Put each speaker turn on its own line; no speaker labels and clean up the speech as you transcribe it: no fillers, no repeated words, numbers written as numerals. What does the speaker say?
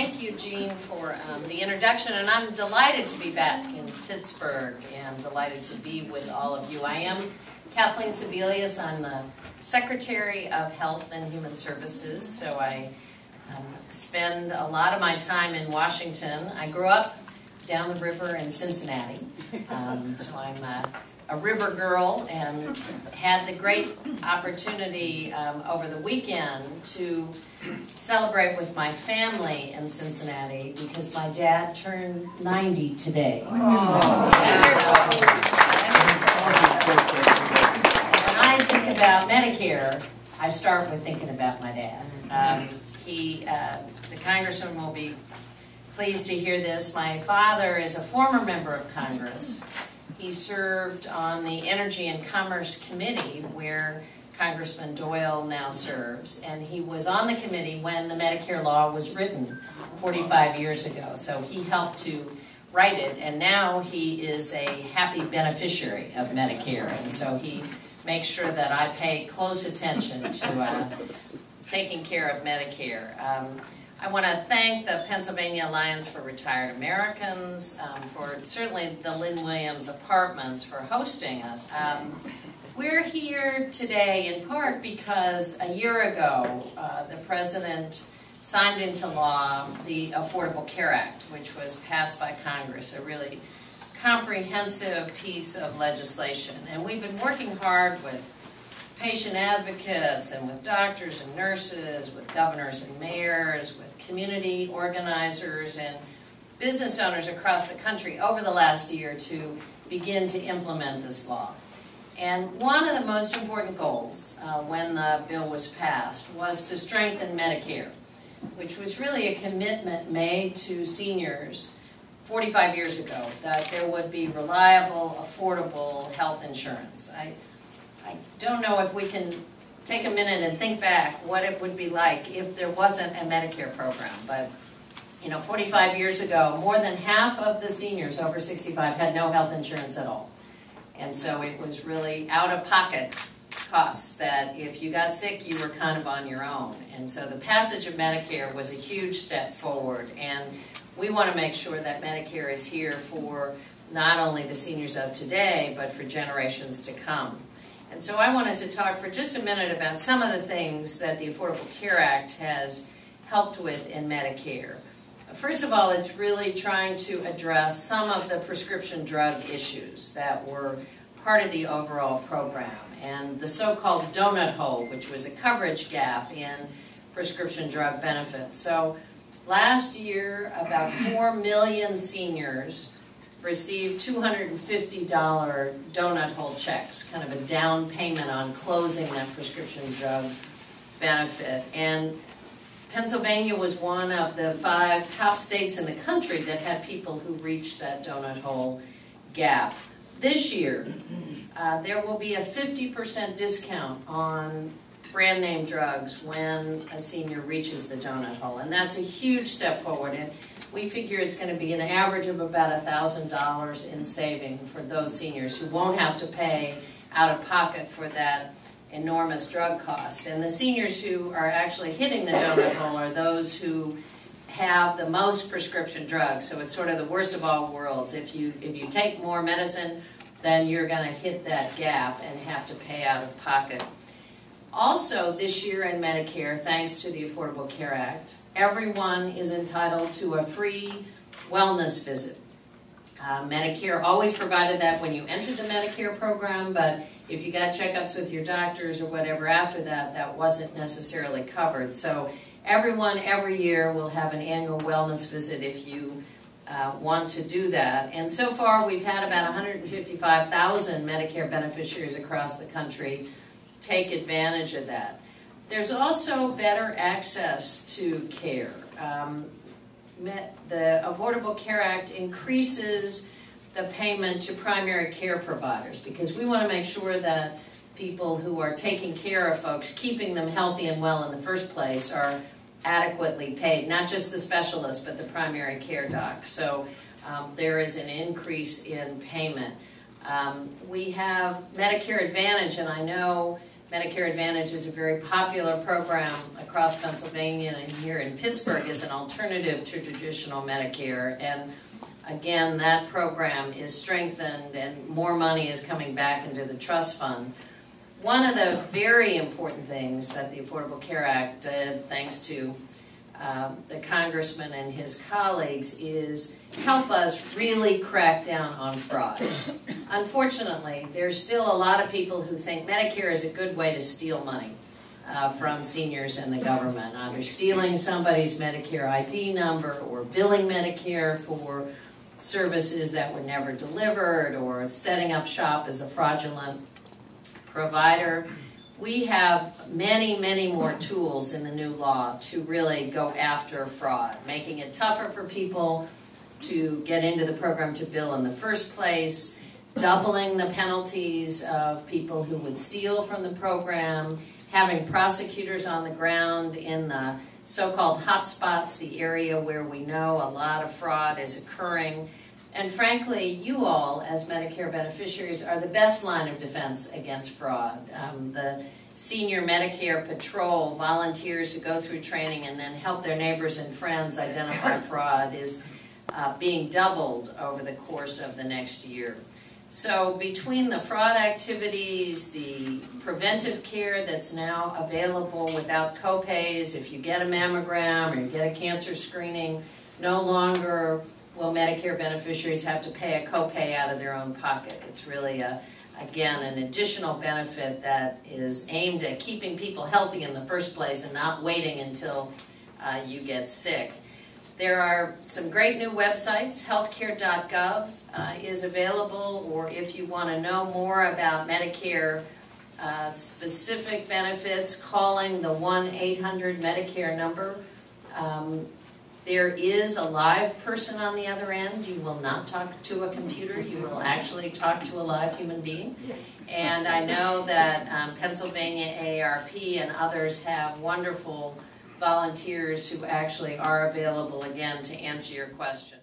thank you, Jean, for the introduction, and I'm delighted to be back in Pittsburgh and delighted to be with all of you. I am Kathleen Sebelius. I'm the Secretary of Health and Human Services, so I spend a lot of my time in Washington. I grew up down the river in Cincinnati, so I'm a river girl, and had the great opportunity over the weekend to celebrate with my family in Cincinnati because my dad turned 90 today. Oh. When I think about Medicare, I start with thinking about my dad. The congressman will be pleased to hear this. My father is a former member of Congress. He served on the Energy and Commerce Committee, where Congressman Doyle now serves, and he was on the committee when the Medicare law was written 45 years ago. So he helped to write it, and now he is a happy beneficiary of Medicare, and so he makes sure that I pay close attention to taking care of Medicare. I want to thank the Pennsylvania Alliance for Retired Americans, for certainly the Lynn Williams Apartments for hosting us. We're here today in part because a year ago the President signed into law the Affordable Care Act, which was passed by Congress, a really comprehensive piece of legislation. And we've been working hard with patient advocates and with doctors and nurses, with governors and mayors, with community organizers and business owners across the country over the last year to begin to implement this law. And one of the most important goals when the bill was passed was to strengthen Medicare, which was really a commitment made to seniors 45 years ago that there would be reliable, affordable health insurance. I don't know if we can take a minute and think back what it would be like if there wasn't a Medicare program. But, 45 years ago, more than half of the seniors over 65 had no health insurance at all. And so it was really out-of-pocket costs that if you got sick, you were kind of on your own. And so the passage of Medicare was a huge step forward. And we want to make sure that Medicare is here for not only the seniors of today, but for generations to come. And so I wanted to talk for just a minute about some of the things that the Affordable Care Act has helped with in Medicare. First of all, it's really trying to address some of the prescription drug issues that were part of the overall program, and the so-called donut hole, which was a coverage gap in prescription drug benefits. So last year, about 4 million seniors received $250 donut hole checks, kind of a down payment on closing that prescription drug benefit. And Pennsylvania was one of the 5 top states in the country that had people who reached that donut hole gap. This year, there will be a 50% discount on brand name drugs when a senior reaches the donut hole, and that's a huge step forward. And we figure it's going to be an average of about $1,000 in saving for those seniors who won't have to pay out of pocket for that enormous drug cost. And the seniors who are actually hitting the donut hole are those who have the most prescription drugs. So it's sort of the worst of all worlds. If you take more medicine, then you're going to hit that gap and have to pay out of pocket. Also, this year in Medicare, thanks to the Affordable Care Act, everyone is entitled to a free wellness visit. Medicare always provided that when you entered the Medicare program, but if you got checkups with your doctors or whatever after that, that wasn't necessarily covered. So everyone every year will have an annual wellness visit if you want to do that. And so far we've had about 155,000 Medicare beneficiaries across the country take advantage of that. There's also better access to care. The Affordable Care Act increases the payment to primary care providers because we want to make sure that people who are taking care of folks, keeping them healthy and well in the first place, are adequately paid, not just the specialists, but the primary care docs. So there is an increase in payment. We have Medicare Advantage, and I know Medicare Advantage is a very popular program across Pennsylvania and here in Pittsburgh as an alternative to traditional Medicare. And again, that program is strengthened and more money is coming back into the trust fund. One of the very important things that the Affordable Care Act did, thanks to the congressman and his colleagues, is help us really crack down on fraud. Unfortunately, there's still a lot of people who think Medicare is a good way to steal money from seniors and the government, either stealing somebody's Medicare ID number or billing Medicare for services that were never delivered or setting up shop as a fraudulent provider. We have many, many more tools in the new law to really go after fraud, making it tougher for people to get into the program to bill in the first place, doubling the penalties of people who would steal from the program, having prosecutors on the ground in the so-called hot spots, the area where we know a lot of fraud is occurring. And frankly, you all, as Medicare beneficiaries, are the best line of defense against fraud. The Senior Medicare Patrol, volunteers who go through training and then help their neighbors and friends identify fraud, is being doubled over the course of the next year. So between the fraud activities, the preventive care that's now available without copays, if you get a mammogram or you get a cancer screening, no longer will Medicare beneficiaries have to pay a copay out of their own pocket. It's really, again, an additional benefit that is aimed at keeping people healthy in the first place and not waiting until you get sick. There are some great new websites. Healthcare.gov is available, or if you want to know more about Medicare specific benefits, calling the 1-800-Medicare number. There is a live person on the other end. You will not talk to a computer. You will actually talk to a live human being. And I know that Pennsylvania AARP and others have wonderful volunteers who actually are available, again, to answer your question.